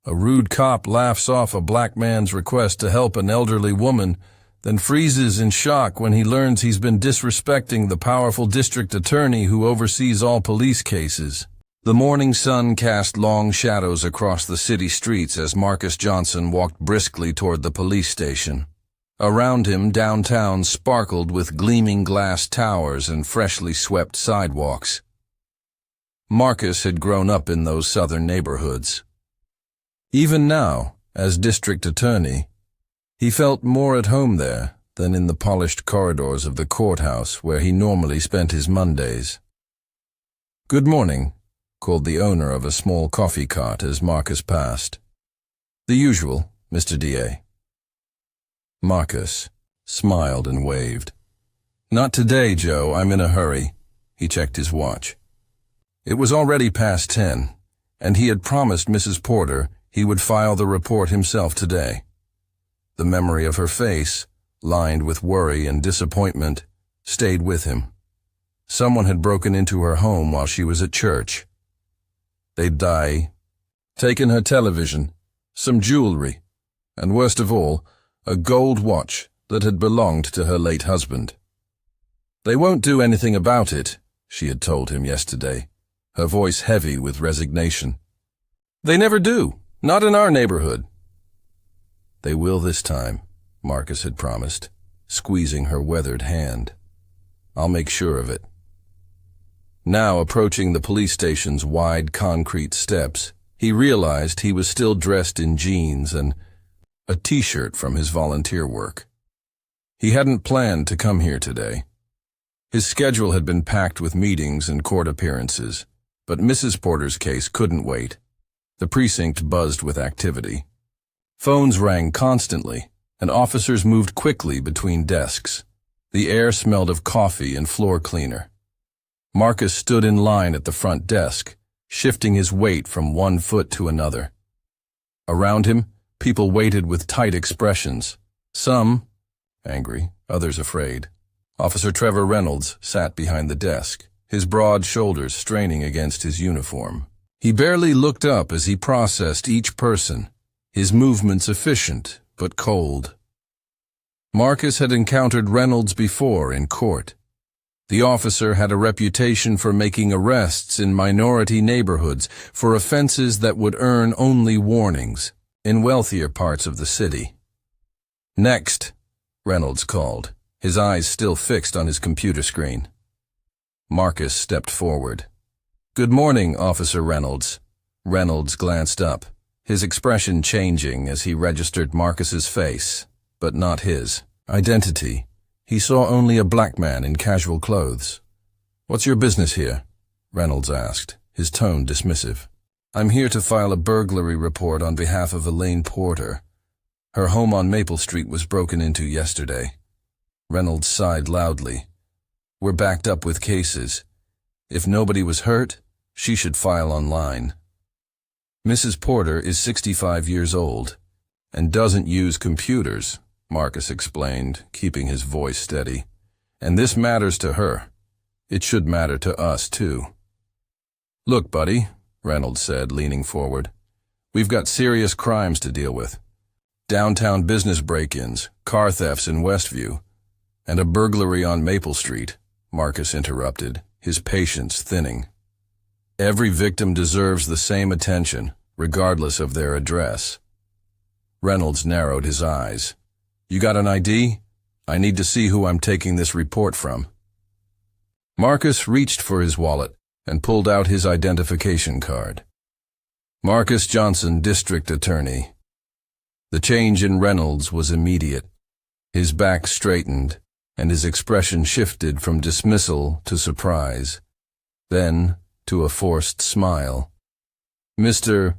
A rude cop laughs off a black man's request to help an elderly woman, then freezes in shock when he learns he's been disrespecting the powerful district attorney who oversees all police cases. The morning sun cast long shadows across the city streets as Marcus Johnson walked briskly toward the police station. Around him, downtown sparkled with gleaming glass towers and freshly swept sidewalks. Marcus had grown up in those southern neighborhoods. Even now, as district attorney, he felt more at home there than in the polished corridors of the courthouse where he normally spent his Mondays. "Good morning," called the owner of a small coffee cart as Marcus passed. "The usual, Mr. D.A." Marcus smiled and waved. "Not today, Joe. I'm in a hurry." He checked his watch. It was already past 10, and he had promised Mrs. Porter he would file the report himself today. The memory of her face, lined with worry and disappointment, stayed with him. Someone had broken into her home while she was at church. They'd taken her television, some jewelry, and worst of all, a gold watch that had belonged to her late husband. "They won't do anything about it," she had told him yesterday, her voice heavy with resignation. "They never do, not in our neighborhood." "They will this time," Marcus had promised, squeezing her weathered hand. "I'll make sure of it." Now, approaching the police station's wide concrete steps, he realized he was still dressed in jeans and a t-shirt from his volunteer work. He hadn't planned to come here today. His schedule had been packed with meetings and court appearances, but Mrs. Porter's case couldn't wait. The precinct buzzed with activity. Phones rang constantly, and officers moved quickly between desks. The air smelled of coffee and floor cleaner. Marcus stood in line at the front desk, shifting his weight from one foot to another. Around him, people waited with tight expressions, some angry, others afraid. Officer Trevor Reynolds sat behind the desk, his broad shoulders straining against his uniform. He barely looked up as he processed each person, his movements efficient but cold. Marcus had encountered Reynolds before in court. The officer had a reputation for making arrests in minority neighborhoods for offenses that would earn only warnings in wealthier parts of the city. "Next," Reynolds called, his eyes still fixed on his computer screen. Marcus stepped forward. "Good morning, Officer Reynolds." Reynolds glanced up, his expression changing as he registered Marcus's face, but not his identity. He saw only a black man in casual clothes. "What's your business here?" Reynolds asked, his tone dismissive. "I'm here to file a burglary report on behalf of Elaine Porter. Her home on Maple Street was broken into yesterday." Reynolds sighed loudly. "We're backed up with cases. If nobody was hurt, she should file online." "Mrs. Porter is 65 years old and doesn't use computers," Marcus explained, keeping his voice steady. "And this matters to her. It should matter to us, too." "Look, buddy," Reynolds said, leaning forward. "We've got serious crimes to deal with. Downtown business break-ins, car thefts in Westview, and a burglary on Maple Street," Marcus interrupted, his patience thinning. "Every victim deserves the same attention, regardless of their address." Reynolds narrowed his eyes. "You got an ID? I need to see who I'm taking this report from." Marcus reached for his wallet and pulled out his identification card. Marcus Johnson, District Attorney. The change in Reynolds was immediate. His back straightened, and his expression shifted from dismissal to surprise, then to a forced smile. "Mr.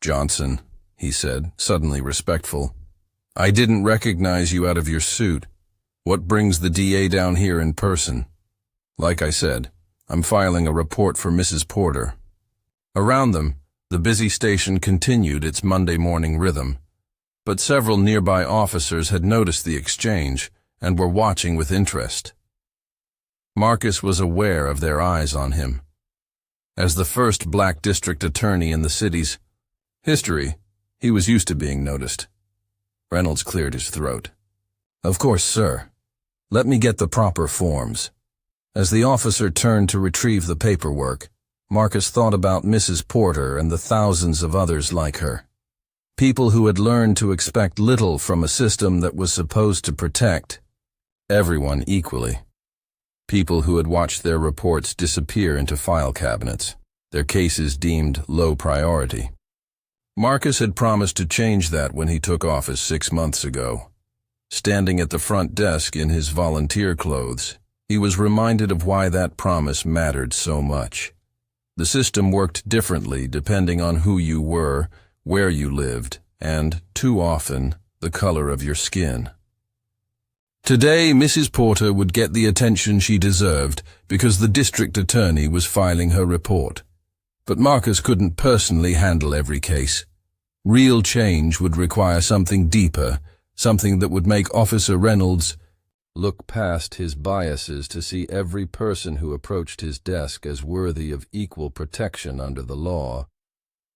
Johnson," he said, suddenly respectful. "I didn't recognize you out of your suit. What brings the DA down here in person? Like I said, I'm filing a report for Mrs. Porter." Around them, the busy station continued its Monday morning rhythm, but several nearby officers had noticed the exchange and were watching with interest. Marcus was aware of their eyes on him. As the first black district attorney in the city's history, He was used to being noticed. Reynolds cleared his throat. "Of course, sir. Let me get the proper forms." As the officer turned to retrieve the paperwork, Marcus thought about Mrs. Porter and the thousands of others like her. People who had learned to expect little from a system that was supposed to protect everyone equally. People who had watched their reports disappear into file cabinets, their cases deemed low priority. Marcus had promised to change that when he took office 6 months ago. Standing at the front desk in his volunteer clothes, he was reminded of why that promise mattered so much. The system worked differently depending on who you were, where you lived, and, too often, the color of your skin. Today, Mrs. Porter would get the attention she deserved because the district attorney was filing her report. But Marcus couldn't personally handle every case. Real change would require something deeper, something that would make Officer Reynolds look past his biases to see every person who approached his desk as worthy of equal protection under the law.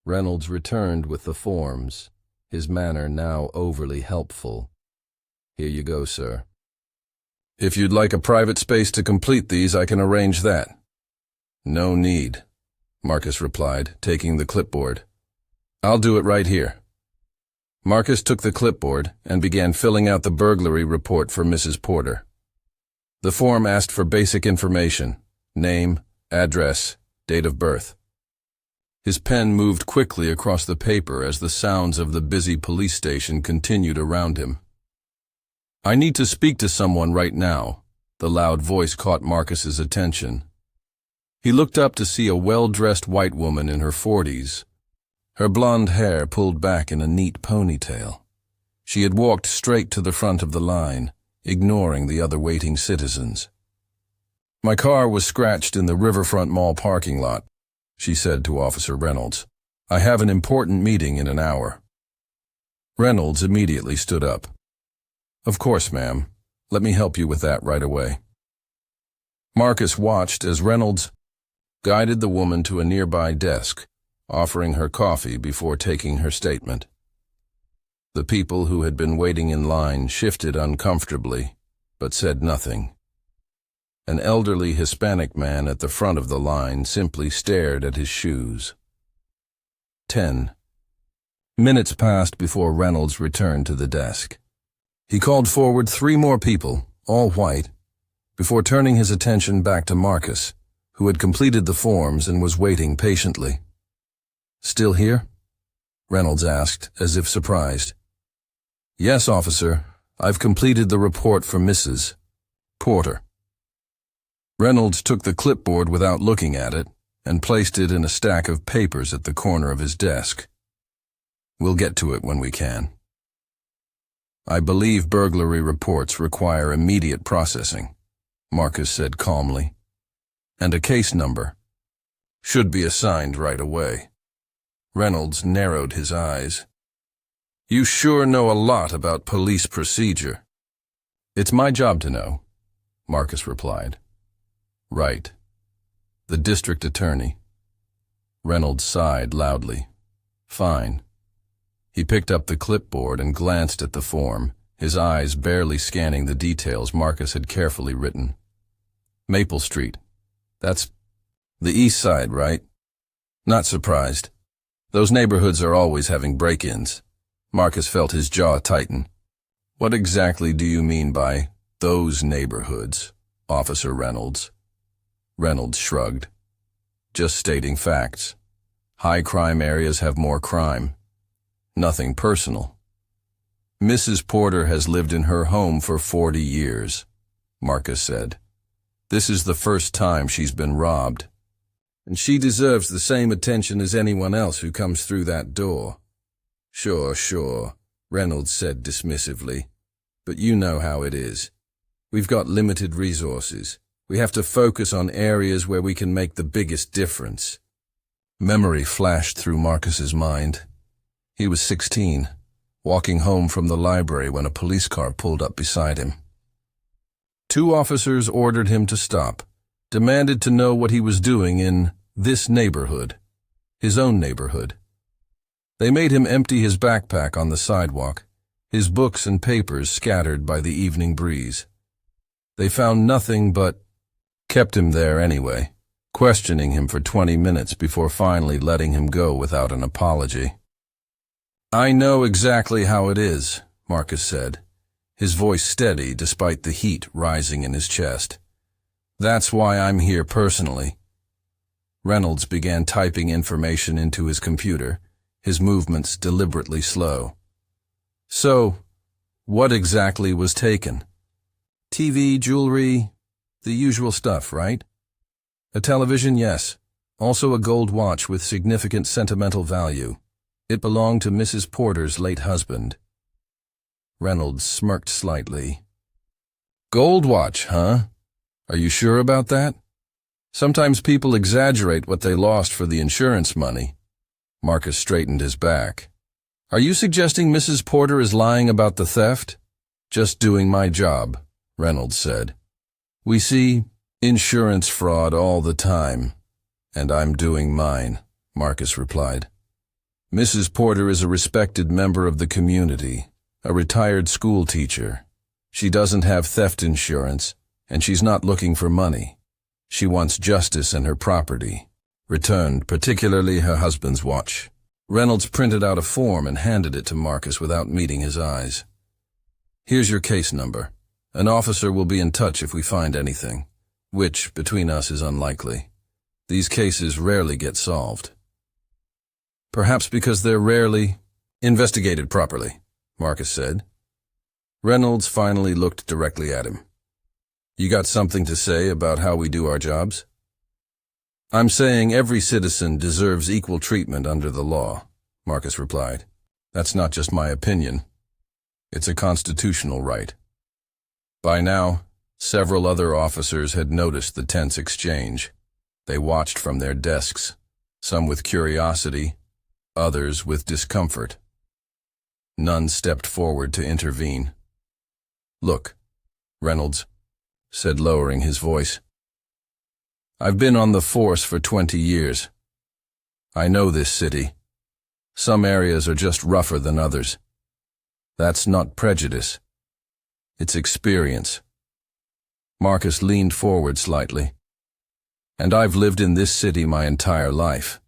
Reynolds returned with the forms, his manner now overly helpful. "Here you go, sir. If you'd like a private space to complete these, I can arrange that." "No need," Marcus replied, taking the clipboard. "I'll do it right here." Marcus took the clipboard and began filling out the burglary report for Mrs. Porter. The form asked for basic information: name, address, date of birth. His pen moved quickly across the paper as the sounds of the busy police station continued around him. "I need to speak to someone right now." The loud voice caught Marcus's attention. He looked up to see a well-dressed white woman in her 40s, her blonde hair pulled back in a neat ponytail. She had walked straight to the front of the line, ignoring the other waiting citizens. "My car was scratched in the Riverfront Mall parking lot," she said to Officer Reynolds. "I have an important meeting in an hour." Reynolds immediately stood up. "Of course, ma'am. Let me help you with that right away." Marcus watched as Reynolds guided the woman to a nearby desk, offering her coffee before taking her statement. The people who had been waiting in line shifted uncomfortably, but said nothing. An elderly Hispanic man at the front of the line simply stared at his shoes. 10 minutes passed before Reynolds returned to the desk. He called forward 3 more people, all white, before turning his attention back to Marcus, who had completed the forms and was waiting patiently. "Still here?" Reynolds asked, as if surprised. "Yes, officer. I've completed the report for Mrs. Porter." Reynolds took the clipboard without looking at it and placed it in a stack of papers at the corner of his desk. "We'll get to it when we can." "I believe burglary reports require immediate processing," Marcus said calmly. "And a case number should be assigned right away." Reynolds narrowed his eyes. "You sure know a lot about police procedure." "It's my job to know," Marcus replied. "Right. The district attorney." Reynolds sighed loudly. "Fine." He picked up the clipboard and glanced at the form, his eyes barely scanning the details Marcus had carefully written. "Maple Street. That's the east side, right?" "Not surprised. Those neighborhoods are always having break-ins." Marcus felt his jaw tighten. "What exactly do you mean by those neighborhoods, Officer Reynolds?" Reynolds shrugged. "Just stating facts. High crime areas have more crime. Nothing personal." "Mrs. Porter has lived in her home for 40 years, Marcus said. "This is the first time she's been robbed. And she deserves the same attention as anyone else who comes through that door." Sure, Reynolds said dismissively. "But you know how it is. We've got limited resources. We have to focus on areas where we can make the biggest difference." Memory flashed through Marcus's mind. He was 16, walking home from the library when a police car pulled up beside him. 2 officers ordered him to stop, demanded to know what he was doing in this neighborhood, his own neighborhood. They made him empty his backpack on the sidewalk, his books and papers scattered by the evening breeze. They found nothing but kept him there anyway, questioning him for 20 minutes before finally letting him go without an apology. "I know exactly how it is," Marcus said, his voice steady despite the heat rising in his chest. "That's why I'm here personally." Reynolds began typing information into his computer, his movements deliberately slow. "So, what exactly was taken?" "TV, jewelry, the usual stuff, right?" "A television, yes. Also a gold watch with significant sentimental value. It belonged to Mrs. Porter's late husband." Reynolds smirked slightly. "Gold watch, huh? Are you sure about that? Sometimes people exaggerate what they lost for the insurance money." Marcus straightened his back. "Are you suggesting Mrs. Porter is lying about the theft?" "Just doing my job," Reynolds said. "We see insurance fraud all the time, and I'm doing mine," Marcus replied. "Mrs. Porter is a respected member of the community, a retired school teacher. She doesn't have theft insurance, and she's not looking for money. She wants justice and her property returned, particularly her husband's watch." Reynolds printed out a form and handed it to Marcus without meeting his eyes. "Here's your case number. An officer will be in touch if we find anything, which, between us, is unlikely. These cases rarely get solved." "Perhaps because they're rarely investigated properly," Marcus said. Reynolds finally looked directly at him. "You got something to say about how we do our jobs?" "I'm saying every citizen deserves equal treatment under the law," Marcus replied. "That's not just my opinion. It's a constitutional right." By now, several other officers had noticed the tense exchange. They watched from their desks, some with curiosity, others with discomfort. None stepped forward to intervene. "Look," Reynolds said, lowering his voice. "I've been on the force for 20 years. I know this city. Some areas are just rougher than others. That's not prejudice. It's experience." Marcus leaned forward slightly. "And I've lived in this city my entire life.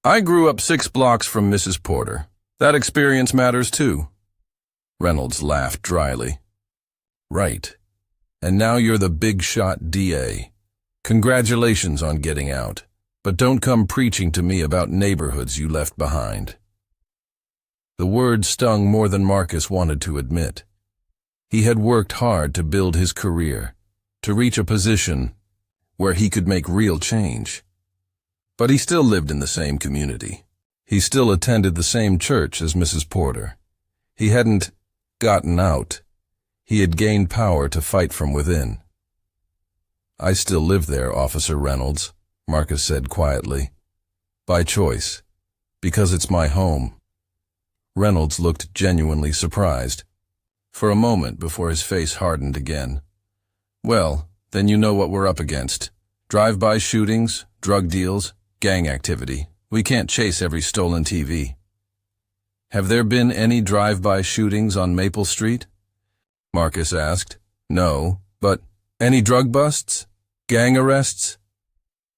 I grew up 6 blocks from Mrs. Porter. That experience matters too." Reynolds laughed dryly. "Right. And now you're the big-shot DA. Congratulations on getting out, but don't come preaching to me about neighborhoods you left behind." The word stung more than Marcus wanted to admit. He had worked hard to build his career, to reach a position where he could make real change. But he still lived in the same community. He still attended the same church as Mrs. Porter. He hadn't gotten out. He had gained power to fight from within. "I still live there, Officer Reynolds," Marcus said quietly. "By choice. Because it's my home." Reynolds looked genuinely surprised, for a moment before his face hardened again. "Well, then you know what we're up against. Drive-by shootings, drug deals, gang activity. We can't chase every stolen TV." "Have there been any drive-by shootings on Maple Street?" Marcus asked. "No, but any drug busts? Gang arrests?"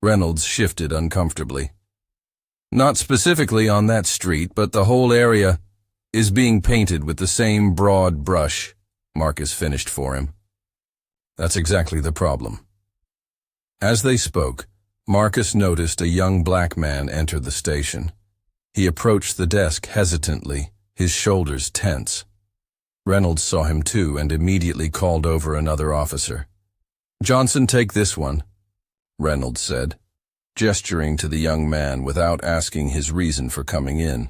Reynolds shifted uncomfortably. "Not specifically on that street, but the whole area is being painted with the same broad brush," Marcus finished for him. "That's exactly the problem." As they spoke, Marcus noticed a young black man enter the station. He approached the desk hesitantly, his shoulders tense. Reynolds saw him too and immediately called over another officer. "Johnson, take this one," Reynolds said, gesturing to the young man without asking his reason for coming in.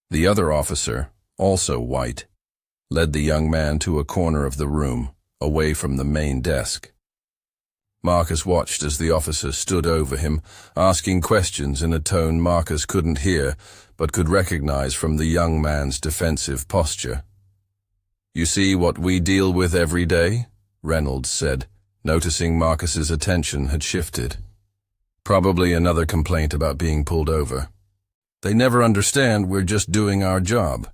The other officer, also white, led the young man to a corner of the room, away from the main desk. Marcus watched as the officer stood over him, asking questions in a tone Marcus couldn't hear, but could recognize from the young man's defensive posture. "You see what we deal with every day?" Reynolds said, noticing Marcus's attention had shifted. "Probably another complaint about being pulled over." They never understand we're just doing our job."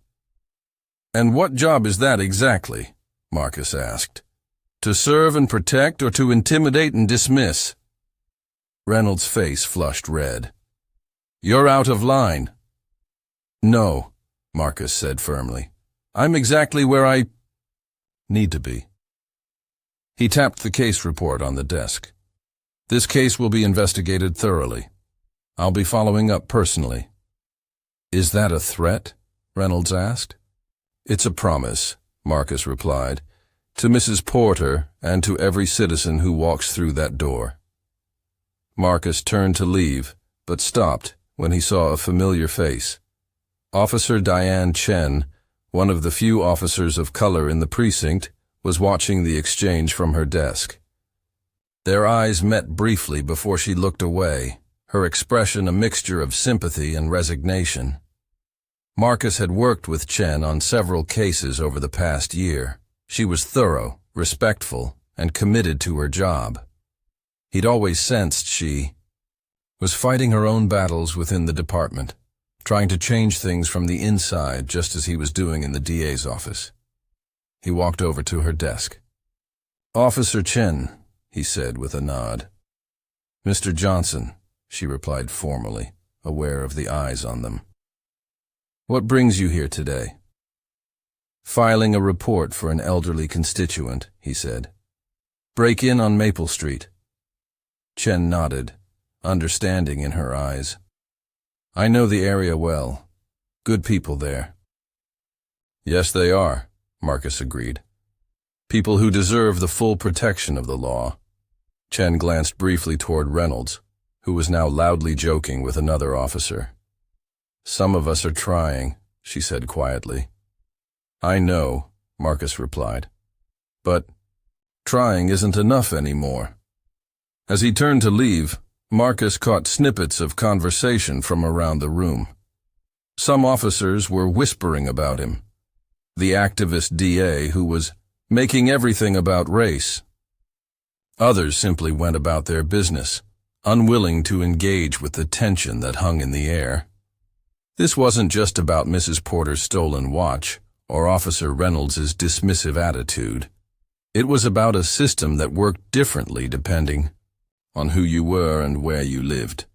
"And what job is that exactly?" Marcus asked. "To serve and protect or to intimidate and dismiss?" Reynolds' face flushed red. "You're out of line." "No," Marcus said firmly. "I'm exactly where I need to be." He tapped the case report on the desk. "This case will be investigated thoroughly. I'll be following up personally." "Is that a threat?" Reynolds asked. "It's a promise," Marcus replied, "to Mrs. Porter and to every citizen who walks through that door." Marcus turned to leave, but stopped when he saw a familiar face. Officer Diane Chen, one of the few officers of color in the precinct, was watching the exchange from her desk. Their eyes met briefly before she looked away, her expression a mixture of sympathy and resignation. Marcus had worked with Chen on several cases over the past year. She was thorough, respectful, and committed to her job. He'd always sensed she was fighting her own battles within the department, trying to change things from the inside just as he was doing in the DA's office. He walked over to her desk. "Officer Chen," he said with a nod. "Mr. Johnson," she replied formally, aware of the eyes on them. "What brings you here today?" "Filing a report for an elderly constituent," he said. "Break-in on Maple Street." Chen nodded, understanding in her eyes. "I know the area well. Good people there." "Yes, they are," Marcus agreed. "People who deserve the full protection of the law." Chen glanced briefly toward Reynolds, who was now loudly joking with another officer. "Some of us are trying," she said quietly. "I know," Marcus replied. "But trying isn't enough anymore." As he turned to leave, Marcus caught snippets of conversation from around the room. Some officers were whispering about him. The activist DA who was making everything about race. Others simply went about their business, unwilling to engage with the tension that hung in the air. This wasn't just about Mrs. Porter's stolen watch or Officer Reynolds' dismissive attitude. It was about a system that worked differently depending on who you were and where you lived.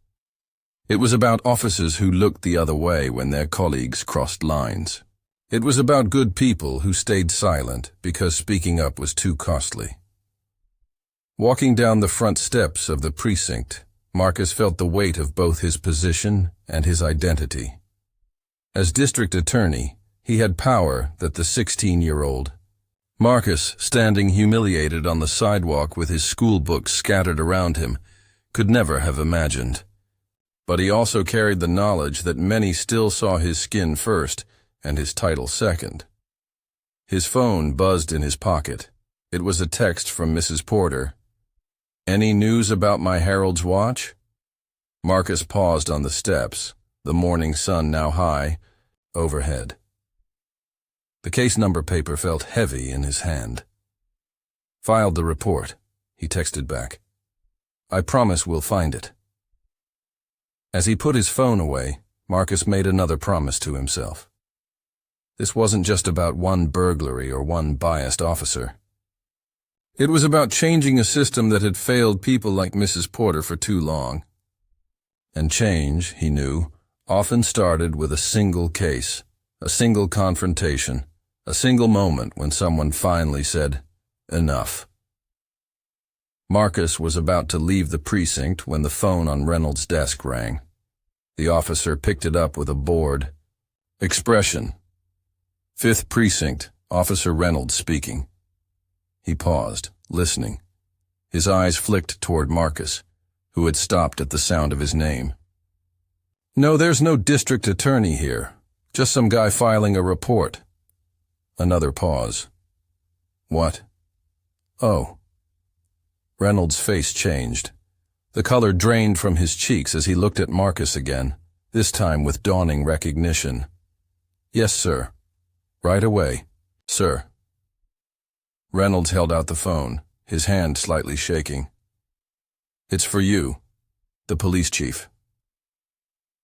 It was about officers who looked the other way when their colleagues crossed lines. It was about good people who stayed silent because speaking up was too costly. Walking down the front steps of the precinct, Marcus felt the weight of both his position and his identity. As district attorney, he had power that the 16-year-old Marcus, standing humiliated on the sidewalk with his school books scattered around him, could never have imagined. But he also carried the knowledge that many still saw his skin first and his title second. His phone buzzed in his pocket. It was a text from Mrs. Porter. "Any news about my Herald's watch?" Marcus paused on the steps, the morning sun now high overhead. The case number paper felt heavy in his hand. "Filed the report," he texted back. "I promise we'll find it." As he put his phone away, Marcus made another promise to himself. This wasn't just about one burglary or one biased officer. It was about changing a system that had failed people like Mrs. Porter for too long. And change, he knew, often started with a single case, a single confrontation, a single moment when someone finally said, "Enough." Marcus was about to leave the precinct when the phone on Reynolds' desk rang. The officer picked it up with a bored expression. "5th Precinct, Officer Reynolds speaking." He paused, listening. His eyes flicked toward Marcus, who had stopped at the sound of his name. "No, there's no district attorney here. Just some guy filing a report." Another pause. "What?" "Oh." Reynolds' face changed. The color drained from his cheeks as he looked at Marcus again, this time with dawning recognition. "Yes, sir. Right away, sir." Reynolds held out the phone, his hand slightly shaking. "It's for you, the police chief."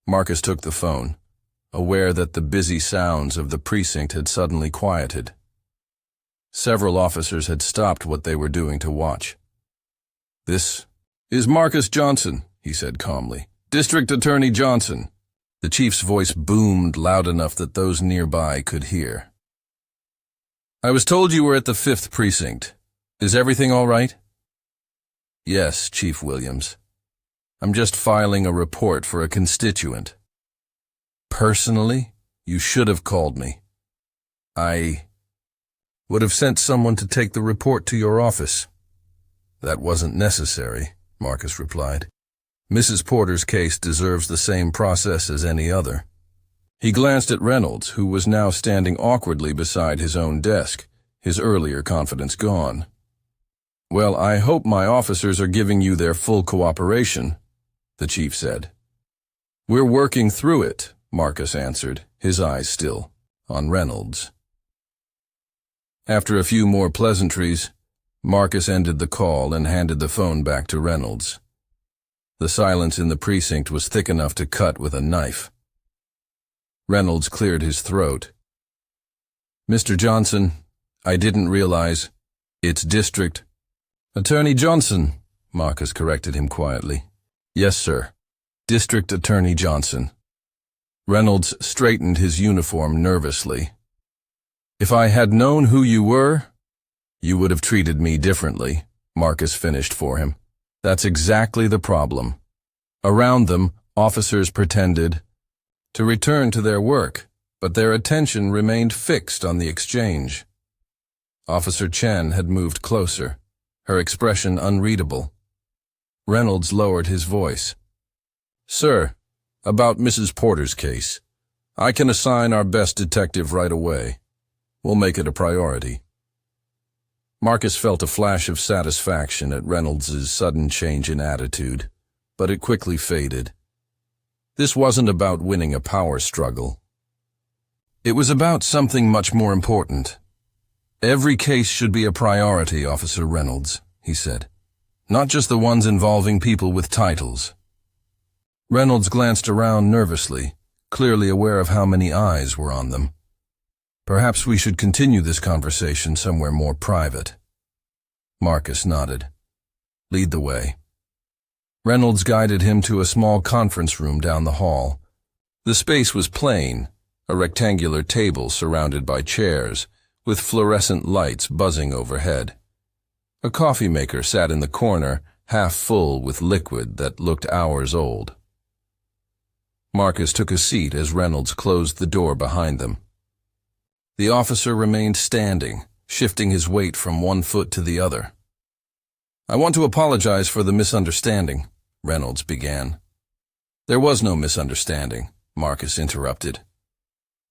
Marcus took the phone, aware that the busy sounds of the precinct had suddenly quieted. Several officers had stopped what they were doing to watch. "This is Marcus Johnson," he said calmly. "District Attorney Johnson." The chief's voice boomed loud enough that those nearby could hear. "I was told you were at the 5th precinct. Is everything all right?" "Yes, Chief Williams. I'm just filing a report for a constituent." "Personally? You should have called me." "I would have sent someone to take the report to your office." "That wasn't necessary," Marcus replied. "Mrs. Porter's case deserves the same process as any other." He glanced at Reynolds, who was now standing awkwardly beside his own desk, his earlier confidence gone. "Well, I hope my officers are giving you their full cooperation," the chief said. "We're working through it," Marcus answered, his eyes still on Reynolds. After a few more pleasantries, Marcus ended the call and handed the phone back to Reynolds. The silence in the precinct was thick enough to cut with a knife. Reynolds cleared his throat. "Mr. Johnson, I didn't realize. It's District Attorney Johnson," Marcus corrected him quietly. "Yes, sir. District Attorney Johnson." Reynolds straightened his uniform nervously. "If I had known who you were, you would have treated me differently," Marcus finished for him. "That's exactly the problem." Around them, officers pretended to return to their work, but their attention remained fixed on the exchange. Officer Chen had moved closer, her expression unreadable. Reynolds lowered his voice. "Sir, about Mrs. Porter's case, I can assign our best detective right away. We'll make it a priority." Marcus felt a flash of satisfaction at Reynolds's sudden change in attitude, but it quickly faded. This wasn't about winning a power struggle. It was about something much more important. "Every case should be a priority, Officer Reynolds," he said. "Not just the ones involving people with titles." Reynolds glanced around nervously, clearly aware of how many eyes were on them. "Perhaps we should continue this conversation somewhere more private." Marcus nodded. "Lead the way." Reynolds guided him to a small conference room down the hall. The space was plain, a rectangular table surrounded by chairs, with fluorescent lights buzzing overhead. A coffee maker sat in the corner, half full with liquid that looked hours old. Marcus took a seat as Reynolds closed the door behind them. The officer remained standing, shifting his weight from one foot to the other. "I want to apologize for the misunderstanding," Reynolds began. "There was no misunderstanding," Marcus interrupted.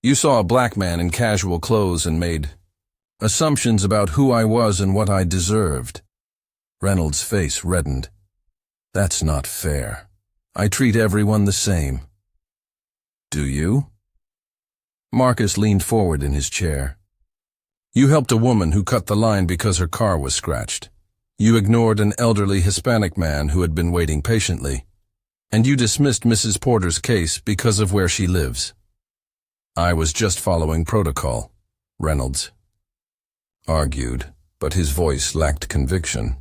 "You saw a black man in casual clothes and made assumptions about who I was and what I deserved." Reynolds' face reddened. "That's not fair. I treat everyone the same." "Do you?" Marcus leaned forward in his chair. "You helped a woman who cut the line because her car was scratched. You ignored an elderly Hispanic man who had been waiting patiently. And you dismissed Mrs. Porter's case because of where she lives." "I was just following protocol," Reynolds argued, but his voice lacked conviction.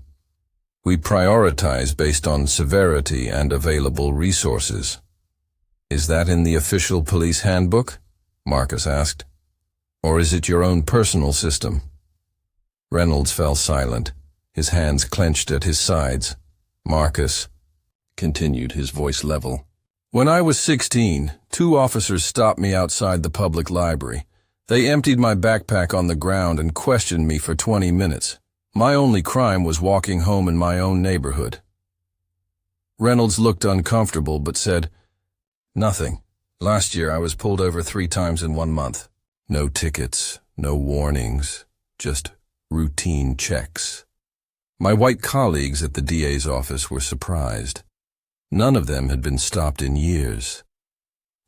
"We prioritize based on severity and available resources." "Is that in the official police handbook?" Marcus asked. "Or is it your own personal system?" Reynolds fell silent, his hands clenched at his sides. "Marcus," continued, his voice level, "when I was 16, 2 officers stopped me outside the public library. They emptied my backpack on the ground and questioned me for 20 minutes. My only crime was walking home in my own neighborhood." Reynolds looked uncomfortable but said, "Nothing. Last year I was pulled over 3 times in 1 month. No tickets, no warnings, just routine checks." My white colleagues at the DA's office were surprised. None of them had been stopped in years.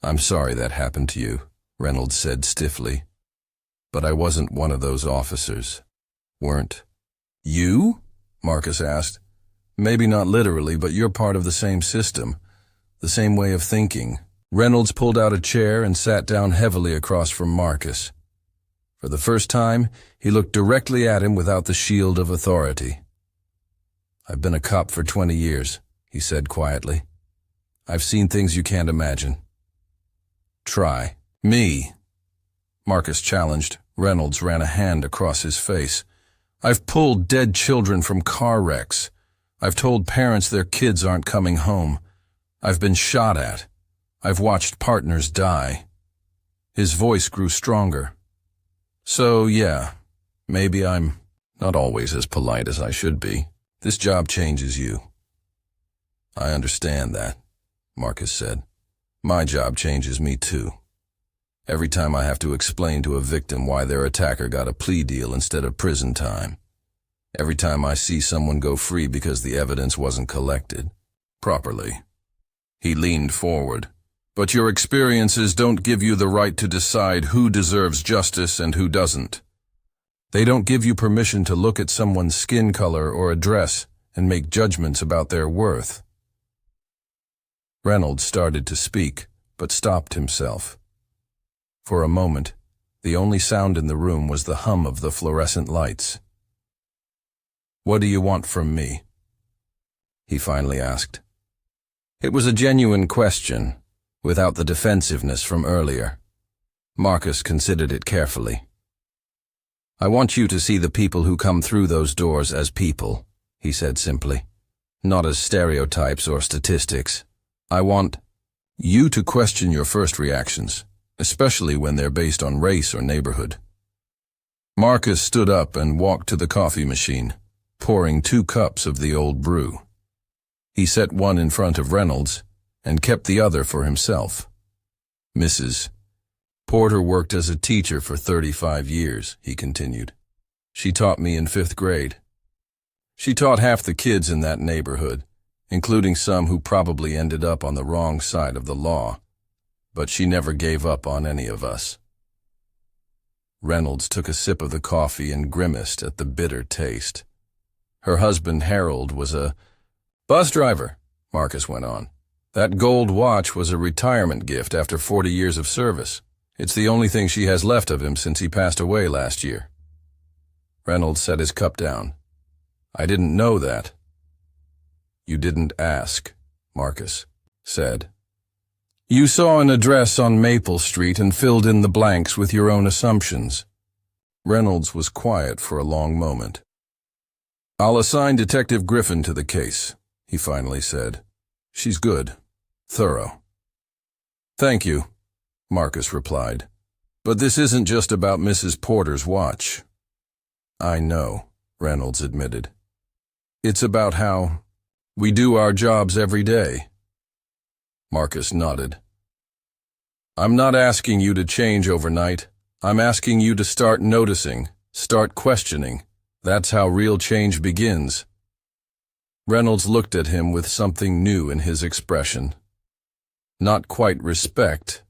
"I'm sorry that happened to you," Reynolds said stiffly. "But I wasn't one of those officers." "Weren't you?" Marcus asked. "Maybe not literally, but you're part of the same system, the same way of thinking. Reynolds pulled out a chair and sat down heavily across from Marcus. For the first time, he looked directly at him without the shield of authority. "I've been a cop for 20 years, he said quietly. "I've seen things you can't imagine." "Try me," Marcus challenged. Reynolds ran a hand across his face. "I've pulled dead children from car wrecks. I've told parents their kids aren't coming home. I've been shot at. I've watched partners die." His voice grew stronger. "So, yeah, maybe I'm not always as polite as I should be. This job changes you." "I understand that," Marcus said. "My job changes me too. Every time I have to explain to a victim why their attacker got a plea deal instead of prison time. Every time I see someone go free because the evidence wasn't collected properly." He leaned forward. "But your experiences don't give you the right to decide who deserves justice and who doesn't. They don't give you permission to look at someone's skin color or address and make judgments about their worth." Reynolds started to speak, but stopped himself. For a moment, the only sound in the room was the hum of the fluorescent lights. "What do you want from me?" he finally asked. It was a genuine question, without the defensiveness from earlier. Marcus considered it carefully. "I want you to see the people who come through those doors as people," he said simply, "not as stereotypes or statistics. I want you to question your first reactions, especially when they're based on race or neighborhood." Marcus stood up and walked to the coffee machine, pouring 2 cups of the old brew. He set one in front of Reynolds and kept the other for himself. "Mrs. Porter worked as a teacher for 35 years, he continued. "She taught me in 5th grade. She taught half the kids in that neighborhood, including some who probably ended up on the wrong side of the law. But she never gave up on any of us." Reynolds took a sip of the coffee and grimaced at the bitter taste. "Her husband, Harold, was a bus driver," Marcus went on. "That gold watch was a retirement gift after 40 years of service. It's the only thing she has left of him since he passed away last year." Reynolds set his cup down. "I didn't know that." "You didn't ask," Marcus said. "You saw an address on Maple Street and filled in the blanks with your own assumptions." Reynolds was quiet for a long moment. "I'll assign Detective Griffin to the case," he finally said. "She's good, thorough." "Thank you," Marcus replied. "But this isn't just about Mrs. Porter's watch." "I know," Reynolds admitted. "It's about how we do our jobs every day." Marcus nodded. "I'm not asking you to change overnight. I'm asking you to start noticing, start questioning. That's how real change begins." Reynolds looked at him with something new in his expression. Not quite respect,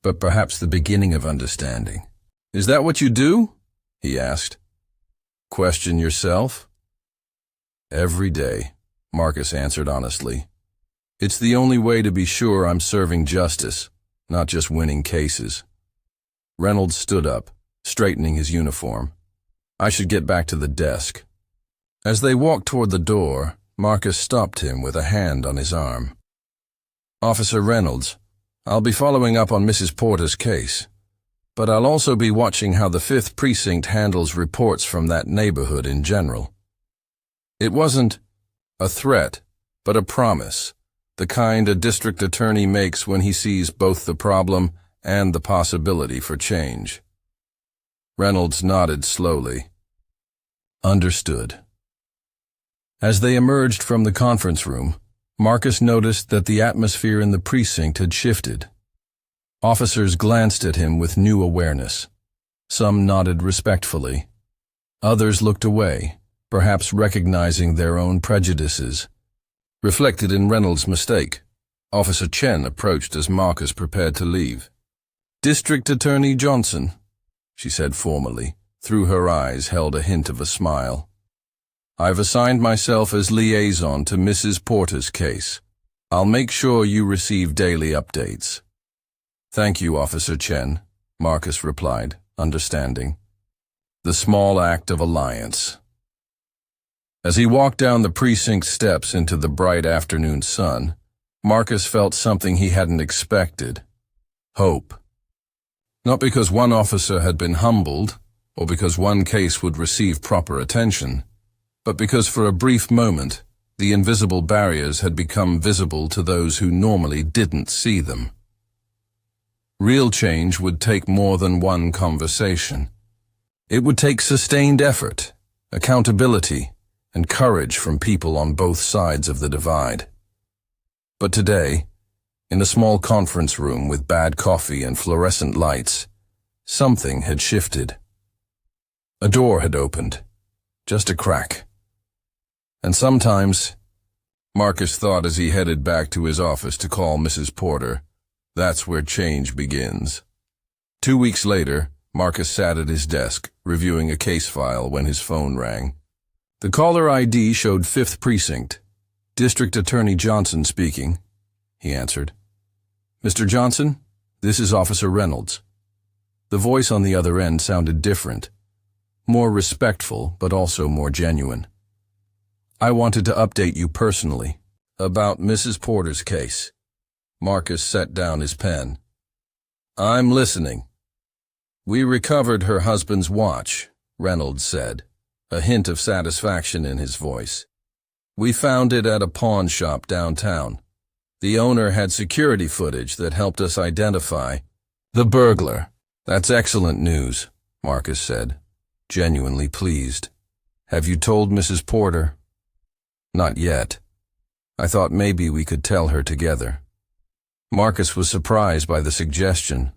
but perhaps the beginning of understanding. "Is that what you do?" he asked. "Question yourself?" "Every day," Marcus answered honestly. "It's the only way to be sure I'm serving justice, not just winning cases." Reynolds stood up, straightening his uniform. "I should get back to the desk." As they walked toward the door, Marcus stopped him with a hand on his arm. "Officer Reynolds, I'll be following up on Mrs. Porter's case, but I'll also be watching how the 5th Precinct handles reports from that neighborhood in general. It wasn't a threat, but a promise, the kind a district attorney makes when he sees both the problem and the possibility for change." Reynolds nodded slowly. "Understood." As they emerged from the conference room, Marcus noticed that the atmosphere in the precinct had shifted. Officers glanced at him with new awareness. Some nodded respectfully. Others looked away, perhaps recognizing their own prejudices. Reflected in Reynolds' mistake, Officer Chen approached as Marcus prepared to leave. "District Attorney Johnson," she said formally. Through her eyes held a hint of a smile. "I've assigned myself as liaison to Mrs. Porter's case. I'll make sure you receive daily updates." Thank you, Officer Chen, Marcus replied, understanding. The small act of alliance. As he walked down the precinct steps into the bright afternoon sun, Marcus felt something he hadn't expected. Hope. Not because one officer had been humbled, or because one case would receive proper attention, but because for a brief moment, the invisible barriers had become visible to those who normally didn't see them. Real change would take more than one conversation. It would take sustained effort, accountability, and courage from people on both sides of the divide. But today, in a small conference room with bad coffee and fluorescent lights, something had shifted. A door had opened, just a crack. And sometimes, Marcus thought as he headed back to his office to call Mrs. Porter, that's where change begins. 2 weeks later, Marcus sat at his desk, reviewing a case file when his phone rang. The caller ID showed 5th Precinct. District Attorney Johnson speaking, he answered. Mr. Johnson, this is Officer Reynolds. The voice on the other end sounded different, more respectful but also more genuine. I wanted to update you personally about Mrs. Porter's case. Marcus set down his pen. I'm listening. We recovered her husband's watch, Reynolds said, a hint of satisfaction in his voice. We found it at a pawn shop downtown. The owner had security footage that helped us identify the burglar. That's excellent news, Marcus said, genuinely pleased. Have you told Mrs. Porter? Not yet. I thought maybe we could tell her together. Marcus was surprised by the suggestion.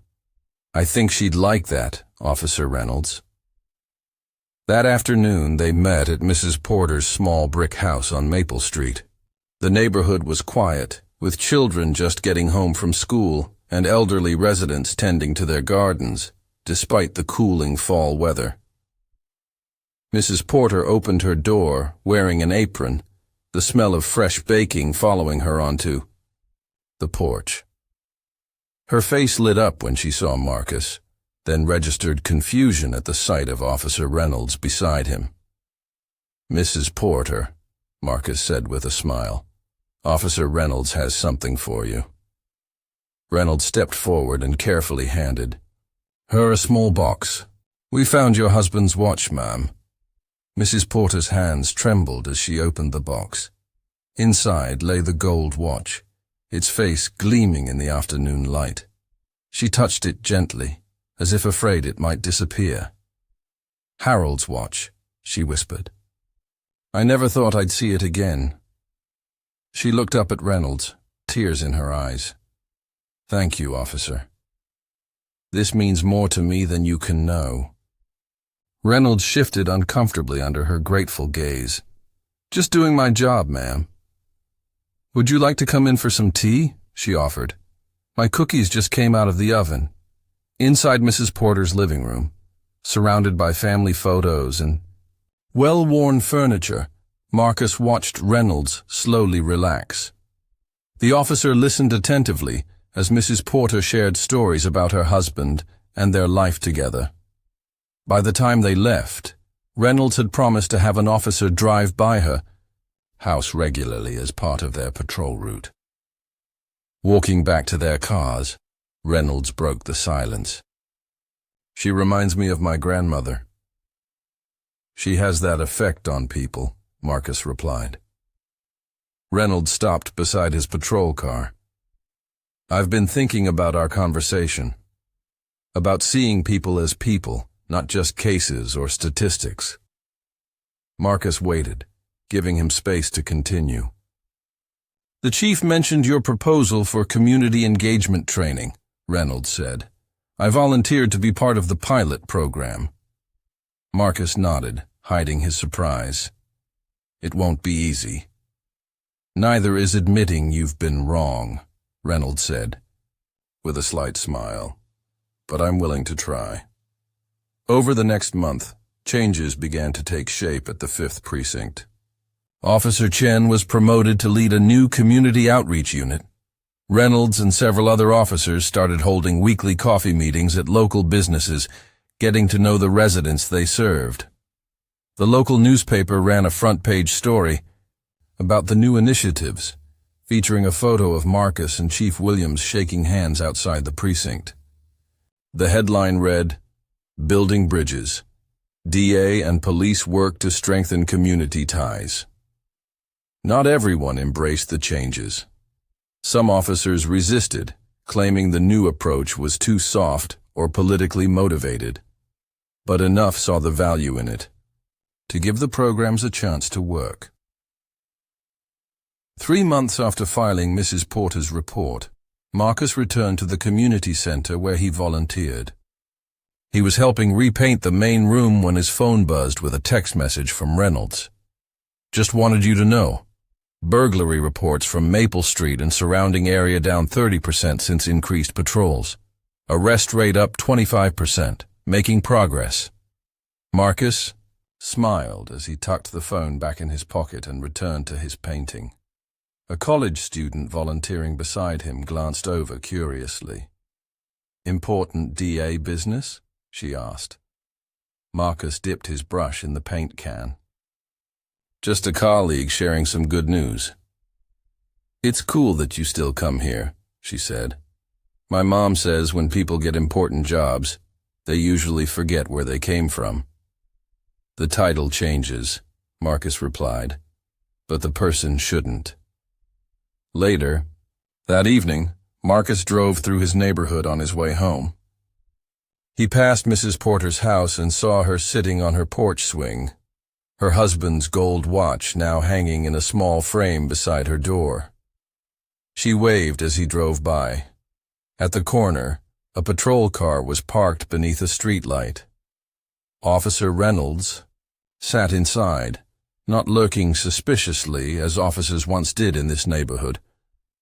I think she'd like that, Officer Reynolds. That afternoon they met at Mrs. Porter's small brick house on Maple Street. The neighborhood was quiet, with children just getting home from school and elderly residents tending to their gardens, despite the cooling fall weather. Mrs. Porter opened her door, wearing an apron, the smell of fresh baking following her onto the porch. Her face lit up when she saw Marcus, then registered confusion at the sight of Officer Reynolds beside him. Mrs. Porter, Marcus said with a smile, Officer Reynolds has something for you. Reynolds stepped forward and carefully handed her a small box. We found your husband's watch, ma'am. Mrs. Porter's hands trembled as she opened the box. Inside lay the gold watch, its face gleaming in the afternoon light. She touched it gently, as if afraid it might disappear. Harold's watch, she whispered. I never thought I'd see it again. She looked up at Reynolds, tears in her eyes. Thank you, officer. This means more to me than you can know. Reynolds shifted uncomfortably under her grateful gaze. Just doing my job, ma'am. Would you like to come in for some tea? She offered. My cookies just came out of the oven. Inside Mrs. Porter's living room, surrounded by family photos and well-worn furniture, Marcus watched Reynolds slowly relax. The officer listened attentively as Mrs. Porter shared stories about her husband and their life together. By the time they left, Reynolds had promised to have an officer drive by her house regularly as part of their patrol route. Walking back to their cars, Reynolds broke the silence. She reminds me of my grandmother. She has that effect on people, Marcus replied. Reynolds stopped beside his patrol car. I've been thinking about our conversation, about seeing people as people, not just cases or statistics. Marcus waited, giving him space to continue. The chief mentioned your proposal for community engagement training, Reynolds said. I volunteered to be part of the pilot program. Marcus nodded, hiding his surprise. It won't be easy. Neither is admitting you've been wrong, Reynolds said, with a slight smile. But I'm willing to try. Over the next month, changes began to take shape at the 5th Precinct. Officer Chen was promoted to lead a new community outreach unit. Reynolds and several other officers started holding weekly coffee meetings at local businesses, getting to know the residents they served. The local newspaper ran a front-page story about the new initiatives, featuring a photo of Marcus and Chief Williams shaking hands outside the precinct. The headline read, "Building Bridges. DA and police work to strengthen community ties." Not everyone embraced the changes. Some officers resisted, claiming the new approach was too soft or politically motivated. But enough saw the value in it to give the programs a chance to work. 3 months after filing Mrs. Porter's report, Marcus returned to the community center where he volunteered. He was helping repaint the main room when his phone buzzed with a text message from Reynolds. "Just wanted you to know. Burglary reports from Maple Street and surrounding area down 30% since increased patrols. Arrest rate up 25%, making progress." Marcus smiled as he tucked the phone back in his pocket and returned to his painting. A college student volunteering beside him glanced over curiously. "Important DA business?" she asked. Marcus dipped his brush in the paint can. "Just a colleague sharing some good news." "It's cool that you still come here," she said. "My mom says when people get important jobs, they usually forget where they came from." "The title changes," Marcus replied, "but the person shouldn't." Later, that evening, Marcus drove through his neighborhood on his way home. He passed Mrs. Porter's house and saw her sitting on her porch swing, her husband's gold watch now hanging in a small frame beside her door. She waved as he drove by. At the corner, a patrol car was parked beneath a streetlight. Officer Reynolds sat inside, not lurking suspiciously as officers once did in this neighborhood,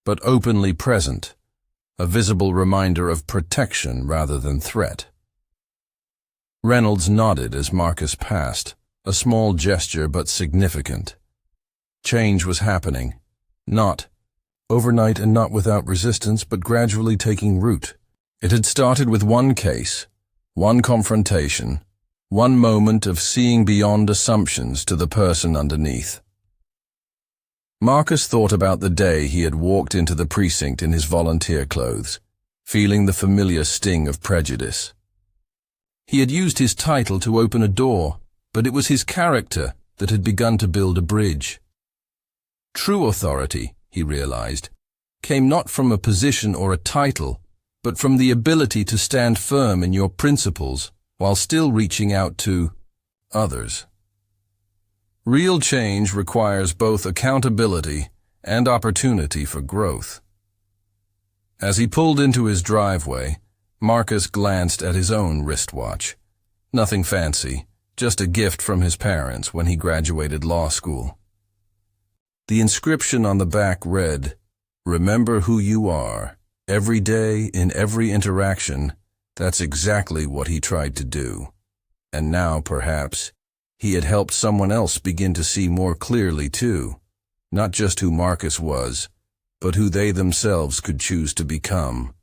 but openly present, a visible reminder of protection rather than threat. Reynolds nodded as Marcus passed, a small gesture but significant. Change was happening, not overnight and not without resistance, but gradually taking root. It had started with one case, one confrontation, one moment of seeing beyond assumptions to the person underneath. Marcus thought about the day he had walked into the precinct in his volunteer clothes, feeling the familiar sting of prejudice. He had used his title to open a door, but it was his character that had begun to build a bridge. True authority, he realized, came not from a position or a title, but from the ability to stand firm in your principles while still reaching out to others. Real change requires both accountability and opportunity for growth. As he pulled into his driveway, Marcus glanced at his own wristwatch. Nothing fancy, just a gift from his parents when he graduated law school. The inscription on the back read, "Remember who you are. Every day, in every interaction." That's exactly what he tried to do. And now, perhaps, he had helped someone else begin to see more clearly, too, not just who Marcus was, but who they themselves could choose to become.